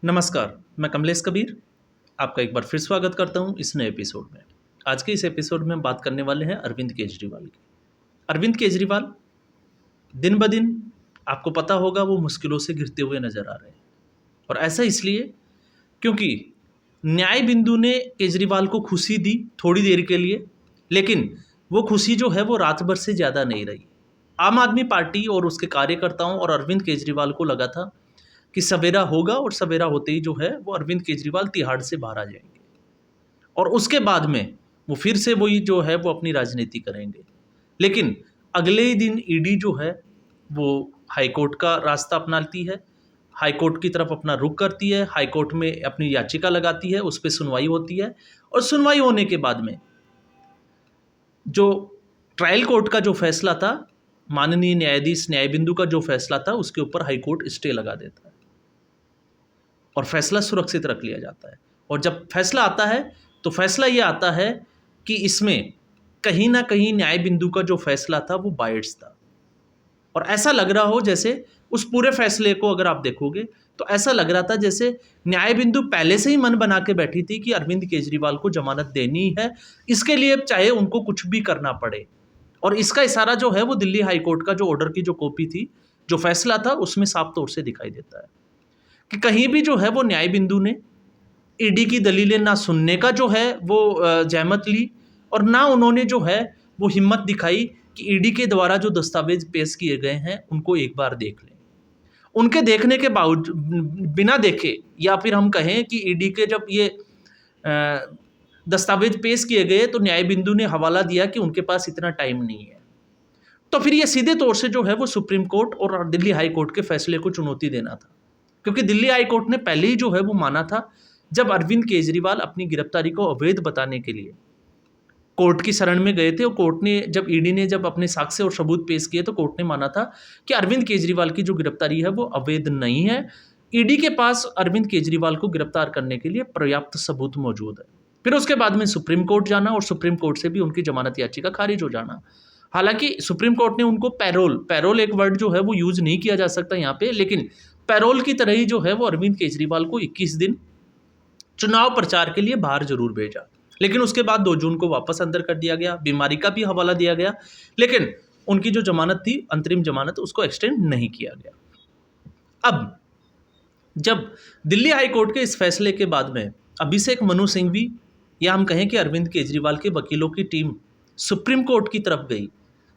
नमस्कार, मैं कमलेश कबीर आपका एक बार फिर स्वागत करता हूं इस नए एपिसोड में। आज के इस एपिसोड में हम बात करने वाले हैं अरविंद केजरीवाल की। अरविंद केजरीवाल दिन ब दिन आपको पता होगा वो मुश्किलों से घिरते हुए नज़र आ रहे हैं और ऐसा इसलिए क्योंकि न्याय बिंदु ने केजरीवाल को खुशी दी थोड़ी देर के लिए, लेकिन वो खुशी जो है वो रात भर से ज़्यादा नहीं रही। आम आदमी पार्टी और उसके कार्यकर्ताओं और अरविंद केजरीवाल को लगा था कि सवेरा होगा और सवेरा होते ही जो है वो अरविंद केजरीवाल तिहाड़ से बाहर आ जाएंगे और उसके बाद में वो फिर से वही जो है वो अपनी राजनीति करेंगे। लेकिन अगले ही दिन ईडी जो है वो हाईकोर्ट का रास्ता अपनाती है, हाईकोर्ट की तरफ अपना रुख करती है, हाईकोर्ट में अपनी याचिका लगाती है, उस पर सुनवाई होती है और सुनवाई होने के बाद में जो ट्रायल कोर्ट का जो फैसला था, माननीय न्यायाधीश न्यायबिंदु का जो फैसला था, उसके ऊपर हाईकोर्ट स्टे लगा देता है और फैसला सुरक्षित रख लिया जाता है। और जब फैसला आता है तो फैसला ये आता है कि इसमें कहीं ना कहीं न्याय बिंदु का जो फैसला था वो बायर्स था और ऐसा लग रहा हो जैसे उस पूरे फैसले को अगर आप देखोगे तो ऐसा लग रहा था जैसे न्याय बिंदु पहले से ही मन बना के बैठी थी कि अरविंद केजरीवाल को जमानत देनी है, इसके लिए चाहे उनको कुछ भी करना पड़े। और इसका इशारा जो है वो दिल्ली हाई कोर्ट का जो ऑर्डर की जो कॉपी थी, जो फैसला था, उसमें साफ तौर से दिखाई देता है कि कहीं भी जो है वो न्याय बिंदु ने ईडी की दलीलें ना सुनने का जो है वो जहमत ली और ना उन्होंने जो है वो हिम्मत दिखाई कि ईडी के द्वारा जो दस्तावेज पेश किए गए हैं उनको एक बार देख लें। उनके देखने के बावजूद, बिना देखे, या फिर हम कहें कि ईडी के जब ये दस्तावेज पेश किए गए तो न्याय बिंदु ने हवाला दिया कि उनके पास इतना टाइम नहीं है। तो फिर ये सीधे तौर से जो है वो सुप्रीम कोर्ट और दिल्ली हाई कोर्ट के फैसले को चुनौती देना था, क्योंकि दिल्ली हाई कोर्ट ने पहले ही जो है वो माना था, जब अरविंद केजरीवाल अपनी गिरफ्तारी को अवैध बताने के लिए कोर्ट की शरण में गए थे और कोर्ट ने जब ईडी ने जब अपने साक्ष्य और सबूत पेश किए तो कोर्ट ने माना था कि अरविंद केजरीवाल की जो गिरफ्तारी है वो अवैध नहीं है। ईडी के पास अरविंद केजरीवाल को गिरफ्तार करने के लिए पर्याप्त सबूत मौजूद है। फिर उसके बाद में सुप्रीम कोर्ट जाना और सुप्रीम कोर्ट से भी उनकी जमानत याचिका खारिज हो जाना। हालांकि सुप्रीम कोर्ट ने उनको पैरोल एक वर्ड जो है वो यूज नहीं किया जा सकता यहाँ पे, लेकिन पैरोल की तरह ही जो है वो अरविंद केजरीवाल को 21 दिन चुनाव प्रचार के लिए बाहर जरूर भेजा, लेकिन उसके बाद 2 जून को वापस अंदर कर दिया गया, बीमारी का भी हवाला दिया गया, लेकिन उनकी जो जमानत थी, अंतरिम जमानत, उसको एक्सटेंड नहीं किया गया। अब जब दिल्ली हाई कोर्ट के इस फैसले के बाद में अभिषेक मनु सिंघवी, या हम कहें कि अरविंद केजरीवाल के वकीलों की टीम सुप्रीम कोर्ट की तरफ गई,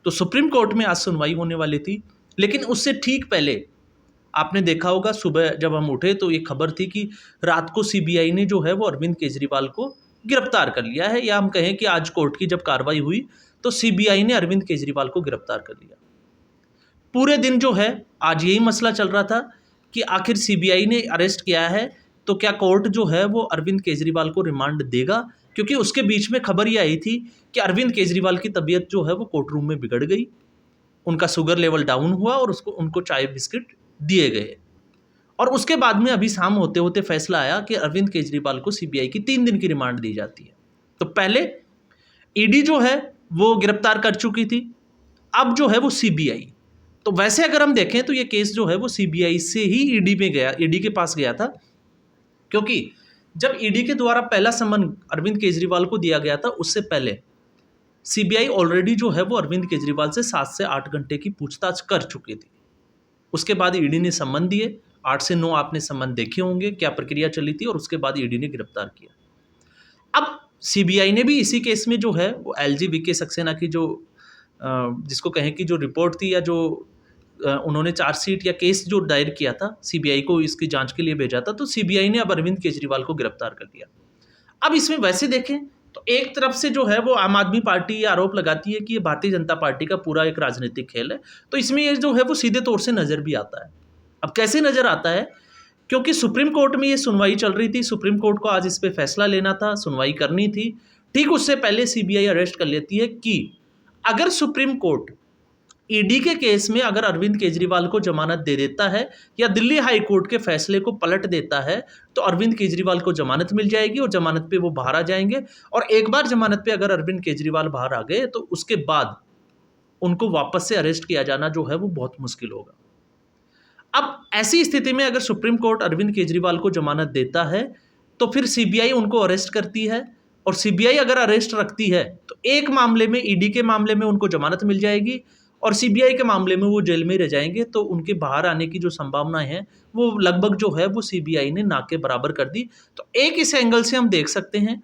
तो सुप्रीम कोर्ट में आज सुनवाई होने वाली थी। लेकिन उससे ठीक पहले आपने देखा होगा, सुबह जब हम उठे तो ये खबर थी कि रात को सीबीआई ने जो है वो अरविंद केजरीवाल को गिरफ्तार कर लिया है, या हम कहें कि आज कोर्ट की जब कार्रवाई हुई तो सीबीआई ने अरविंद केजरीवाल को गिरफ्तार कर लिया। पूरे दिन जो है आज यही मसला चल रहा था कि आखिर सीबीआई ने अरेस्ट किया है तो क्या कोर्ट जो है वो अरविंद केजरीवाल को रिमांड देगा, क्योंकि उसके बीच में खबर ये आई थी कि अरविंद केजरीवाल की तबीयत जो है वो कोर्ट रूम में बिगड़ गई, उनका शुगर लेवल डाउन हुआ और उनको चाय बिस्किट दिए गए। और उसके बाद में अभी शाम होते होते फैसला आया कि अरविंद केजरीवाल को सीबीआई की 3 दिन की रिमांड दी जाती है। तो पहले ईडी जो है वो गिरफ्तार कर चुकी थी, अब जो है वो सीबीआई। तो वैसे अगर हम देखें तो ये केस जो है वो सीबीआई से ही ईडी में गया, ईडी के पास गया था, क्योंकि जब ईडी के द्वारा पहला सम्मन अरविंद केजरीवाल को दिया गया था उससे पहले सीबीआई ऑलरेडी जो है वो अरविंद केजरीवाल से 7 से 8 घंटे की पूछताछ कर चुकी थी। उसके बाद ईडी ने सम्मन दिए, 8 से 9 आपने सम्मन देखे होंगे, क्या प्रक्रिया चली थी, और उसके बाद ईडी ने गिरफ्तार किया। अब सीबीआई ने भी इसी केस में जो है वो एलजी वीके सक्सेना की जो जिसको कहें कि जो रिपोर्ट थी, या जो उन्होंने चार्जशीट या केस जो दायर किया था, सीबीआई को इसकी जांच के लिए भेजा था, तो सीबीआई ने अब अरविंद केजरीवाल को गिरफ्तार कर लिया। अब इसमें वैसे देखें तो एक तरफ से जो है वो आम आदमी पार्टी ये आरोप लगाती है कि ये भारतीय जनता पार्टी का पूरा एक राजनीतिक खेल है, तो इसमें ये जो है वो सीधे तौर से नज़र भी आता है। अब कैसे नज़र आता है, क्योंकि सुप्रीम कोर्ट में ये सुनवाई चल रही थी, सुप्रीम कोर्ट को आज इस पर फैसला लेना था, सुनवाई करनी थी। ठीक उससे पहले सीबीआई अरेस्ट कर लेती है कि अगर सुप्रीम कोर्ट ईडी के केस में अगर अरविंद केजरीवाल को जमानत दे देता है या दिल्ली हाई कोर्ट के फैसले को पलट देता है तो अरविंद केजरीवाल को जमानत मिल जाएगी और जमानत पे वो बाहर आ जाएंगे। और एक बार जमानत पे अगर अरविंद केजरीवाल बाहर आ गए तो उसके बाद उनको वापस से अरेस्ट किया जाना जो है वो बहुत मुश्किल होगा। अब ऐसी स्थिति में अगर सुप्रीम कोर्ट अरविंद केजरीवाल को जमानत देता है तो फिर सीबीआई उनको अरेस्ट करती है, और सीबीआई अगर अरेस्ट रखती है तो एक मामले में, ईडी के मामले में उनको जमानत मिल जाएगी, और सीबीआई के मामले में वो जेल में रह जाएंगे। तो उनके बाहर आने की जो संभावना है वो लगभग जो है वो सीबीआई ने ना के बराबर कर दी। तो एक इस एंगल से हम देख सकते हैं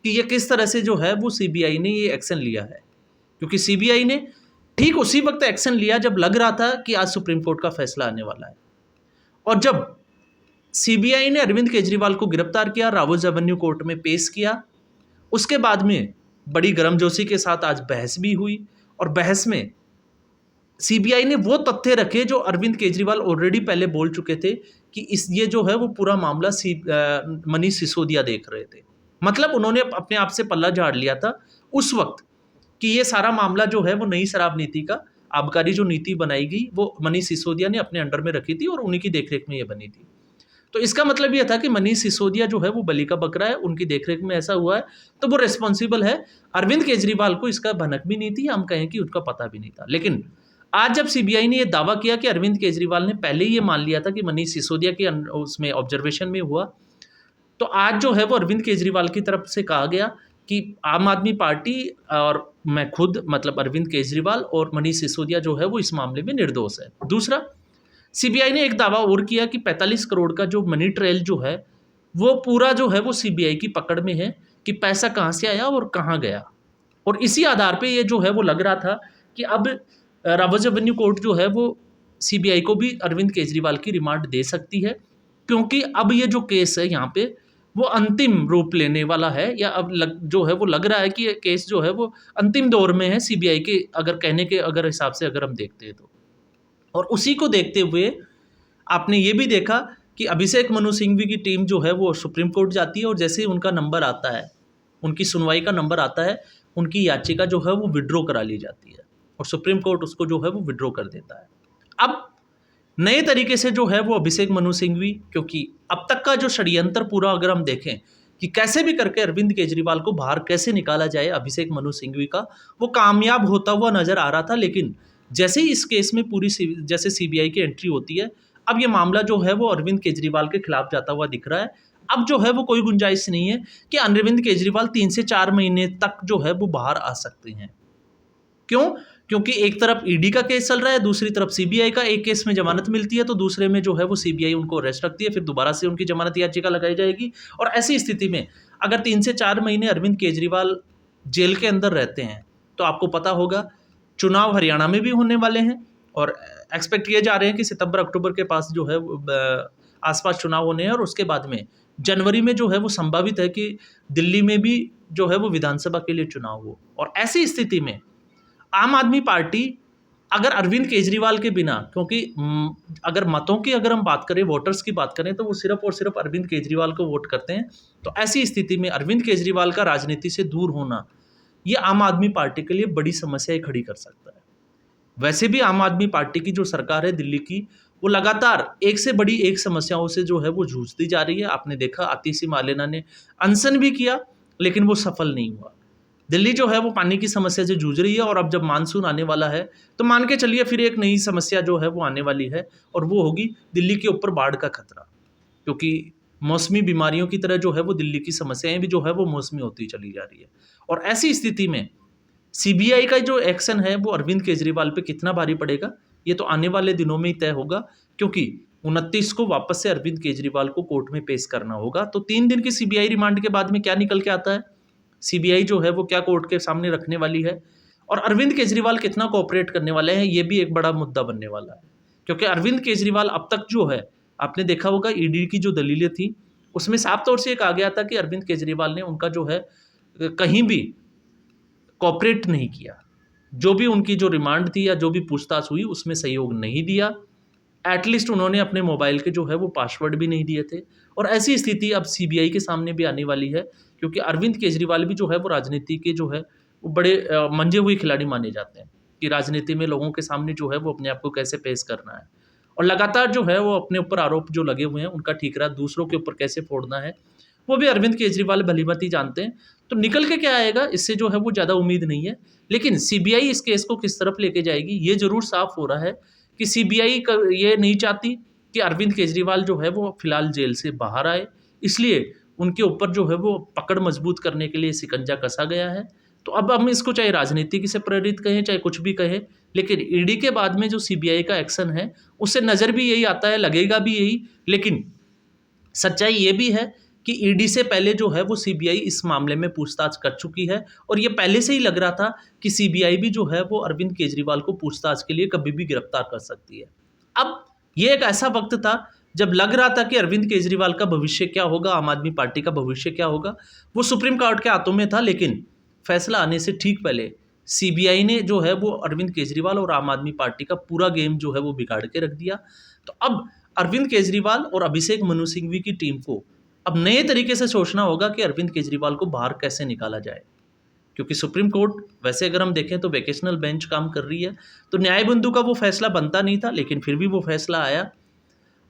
कि ये किस तरह से जो है वो सीबीआई ने ये एक्शन लिया है, क्योंकि सीबीआई ने ठीक उसी वक्त एक्शन लिया जब लग रहा था कि आज सुप्रीम कोर्ट का फैसला आने वाला है। और जब सीबीआई ने अरविंद केजरीवाल को गिरफ्तार किया, रावल्स एवेन्यू कोर्ट में पेश किया, उसके बाद में बड़ी गर्मजोशी के साथ आज बहस भी हुई, और बहस में सीबीआई ने वो तथ्य रखे जो अरविंद केजरीवाल ऑलरेडी पहले बोल चुके थे कि ये जो है वो पूरा मामला मनीष सिसोदिया देख रहे थे। मतलब उन्होंने अपने आप से पल्ला झाड़ लिया था उस वक्त कि ये सारा मामला जो है वो नई शराब नीति का, आबकारी जो नीति बनाई गई वो मनीष सिसोदिया ने अपने अंडर में रखी थी और उन्हीं की देखरेख में ये बनी थी। तो इसका मतलब ये था कि मनीष सिसोदिया जो है वो बलि का बकरा है, उनकी देखरेख में ऐसा हुआ है, तो वो रिस्पॉन्सिबल है। अरविंद केजरीवाल को इसका भनक भी नहीं थी, हम कहें कि उनका पता भी नहीं था। लेकिन आज जब सीबीआई ने यह दावा किया कि अरविंद केजरीवाल ने पहले ही ये मान लिया था कि मनीष सिसोदिया के उसमें ऑब्जर्वेशन में हुआ, तो आज जो है वो अरविंद केजरीवाल की तरफ से कहा गया कि आम आदमी पार्टी और मैं खुद, मतलब अरविंद केजरीवाल और मनीष सिसोदिया जो है वो इस मामले में निर्दोष है। दूसरा, सीबीआई ने एक दावा और किया कि 45 करोड़ का जो मनी ट्रेल जो है वो पूरा जो है वो सीबीआई की पकड़ में है कि पैसा कहाँ से आया और कहाँ गया। और इसी आधार पे ये जो है वो लग रहा था कि अब रावल्स एवेन्यू कोर्ट जो है वो सीबीआई को भी अरविंद केजरीवाल की रिमांड दे सकती है, क्योंकि अब ये जो केस है यहाँ पे वो अंतिम रूप लेने वाला है, या अब जो है वो लग रहा है कि ये केस जो है वो अंतिम दौर में है सीबीआई के अगर कहने के अगर हिसाब से अगर हम देखते हैं तो। और उसी को देखते हुए आपने ये भी देखा कि अभिषेक मनु सिंघवी की टीम जो है वो सुप्रीम कोर्ट जाती है, और जैसे ही उनका नंबर आता है, उनकी सुनवाई का नंबर आता है, उनकी याचिका जो है वो विड्रॉ करा ली जाती है और सुप्रीम कोर्ट उसको जो है वो विड्रॉ कर देता है। अब नए तरीके से जो है वो अभिषेक मनु सिंघवी, क्योंकि अब तक का जो षड्यंत्र पूरा अगर हम देखें कि कैसे भी करके अरविंद केजरीवाल को बाहर कैसे निकाला जाए अभिषेक मनु सिंघवी का, वो कामयाब होता हुआ नजर आ रहा था। लेकिन जैसे ही इस केस में पूरी जैसे सीबीआई की एंट्री होती है, अब ये मामला जो है वो अरविंद केजरीवाल के खिलाफ जाता हुआ दिख रहा है। अब जो है वो कोई गुंजाइश नहीं है कि अरविंद केजरीवाल 3 से 4 महीने तक जो है वो बाहर आ सकते हैं। क्यों? क्योंकि एक तरफ ईडी का केस चल रहा है, दूसरी तरफ सीबीआई का। एक केस में जमानत मिलती है तो दूसरे में जो है वो सीबीआई उनको अरेस्ट रखती है, फिर दोबारा से उनकी जमानत याचिका लगाई जाएगी। और ऐसी स्थिति में अगर 3 से 4 महीने अरविंद केजरीवाल जेल के अंदर रहते हैं तो आपको पता होगा चुनाव हरियाणा में भी होने वाले हैं, और एक्सपेक्ट किए जा रहे हैं कि सितंबर अक्टूबर के पास जो है आसपास चुनाव होने हैं, और उसके बाद में जनवरी में जो है वो संभावित है कि दिल्ली में भी जो है वो विधानसभा के लिए चुनाव हो। और ऐसी स्थिति में आम आदमी पार्टी अगर अरविंद केजरीवाल के बिना, क्योंकि अगर मतों की अगर हम बात करें, वोटर्स की बात करें, तो वो सिर्फ और सिर्फ अरविंद केजरीवाल को वोट करते हैं, तो ऐसी स्थिति में अरविंद केजरीवाल का राजनीति से दूर होना ये आम आदमी पार्टी के लिए बड़ी समस्याएं खड़ी कर सकता है। वैसे भी आम आदमी पार्टी की जो सरकार है दिल्ली की, वो लगातार एक से बड़ी एक समस्याओं से जो है वो जूझती जा रही है। आपने देखा आतिशी मालेना ने अनशन भी किया लेकिन वो सफल नहीं हुआ। दिल्ली जो है वो पानी की समस्या से जूझ रही है, और अब जब मानसून आने वाला है तो मान के चलिए फिर एक नई समस्या जो है वो आने वाली है, और वो होगी दिल्ली के ऊपर बाढ़ का खतरा। क्योंकि मौसमी बीमारियों की तरह जो है वो दिल्ली की समस्याएं भी जो है वो मौसमी होती चली जा रही है। और ऐसी स्थिति में सीबीआई का जो एक्शन है वो अरविंद केजरीवाल पे कितना भारी पड़ेगा ये तो आने वाले दिनों में ही तय होगा, क्योंकि 29 को वापस से अरविंद केजरीवाल को कोर्ट में पेश करना होगा। तो 3 दिन की सीबीआई रिमांड के बाद में क्या निकल के आता है, सीबीआई जो है वो क्या कोर्ट के सामने रखने वाली है, और अरविंद केजरीवाल कितना कोऑपरेट करने वाले हैं, ये भी एक बड़ा मुद्दा बनने वाला है। क्योंकि अरविंद केजरीवाल अब तक जो है, आपने देखा होगा ईडी की जो दलीलें थी उसमें साफ तौर से ये कहा गया था कि अरविंद केजरीवाल ने उनका जो है कहीं भी कोऑपरेट नहीं किया, जो भी उनकी जो रिमांड थी या जो भी पूछताछ हुई उसमें सहयोग नहीं दिया। एटलीस्ट उन्होंने अपने मोबाइल के जो है वो पासवर्ड भी नहीं दिए थे। और ऐसी स्थिति अब सीबीआई के सामने भी आने वाली है, क्योंकि अरविंद केजरीवाल भी जो है वो राजनीति के जो है वो बड़े मंजे हुए खिलाड़ी माने जाते हैं कि राजनीति में लोगों के सामने जो है वो अपने आप को कैसे पेश करना है, और लगातार जो है वो अपने ऊपर आरोप जो लगे हुए हैं उनका ठीकरा दूसरों के ऊपर कैसे फोड़ना है वो भी अरविंद केजरीवाल भलीभांति जानते हैं। तो निकल के क्या आएगा इससे जो है वो ज़्यादा उम्मीद नहीं है, लेकिन सीबीआई इस केस को किस तरफ लेके जाएगी ये जरूर साफ हो रहा है कि सीबीआई ये नहीं चाहती कि अरविंद केजरीवाल जो है वो फिलहाल जेल से बाहर आए, इसलिए उनके ऊपर जो है वो पकड़ मजबूत करने के लिए शिकंजा कसा गया है। तो अब हम इसको चाहे राजनीति से प्रेरित कहें, चाहे कुछ भी कहें, लेकिन ईडी के बाद में जो सीबीआई का एक्शन है, उससे नज़र भी यही आता है, लगेगा भी यही। लेकिन सच्चाई ये भी है कि ईडी से पहले जो है वो सीबीआई इस मामले में पूछताछ कर चुकी है, और ये पहले से ही लग रहा था कि सीबीआई भी जो है वो अरविंद केजरीवाल को पूछताछ के लिए कभी भी गिरफ्तार कर सकती है। अब ये एक ऐसा वक्त था जब लग रहा था कि अरविंद केजरीवाल का भविष्य क्या होगा, आम आदमी पार्टी का भविष्य क्या होगा, वो सुप्रीम कोर्ट के हाथों में था। लेकिन फैसला आने से ठीक पहले सीबीआई ने जो है वो अरविंद केजरीवाल और आम आदमी पार्टी का पूरा गेम जो है वो बिगाड़ के रख दिया। तो अब अरविंद केजरीवाल और अभिषेक मनु सिंघवी की टीम को अब नए तरीके से सोचना होगा कि अरविंद केजरीवाल को बाहर कैसे निकाला जाए, क्योंकि सुप्रीम कोर्ट वैसे अगर हम देखें तो वेकेशनल बेंच काम कर रही है। तो न्याय बंधु का वो फैसला बनता नहीं था, लेकिन फिर भी वो फैसला आया,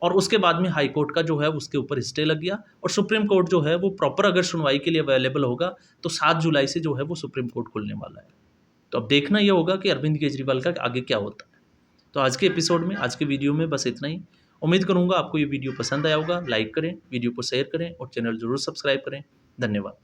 और उसके बाद में हाई कोर्ट का जो है उसके ऊपर स्टे लग गया, और सुप्रीम कोर्ट जो है वो प्रॉपर अगर सुनवाई के लिए अवेलेबल होगा तो 7 जुलाई से जो है वो सुप्रीम कोर्ट खुलने वाला है। तो अब देखना ये होगा कि अरविंद केजरीवाल का आगे क्या होता है। तो आज के एपिसोड में, आज के वीडियो में बस इतना ही। उम्मीद करूंगा आपको ये वीडियो पसंद आया होगा। लाइक करें, वीडियो को शेयर करें और चैनल जरूर सब्सक्राइब करें। धन्यवाद।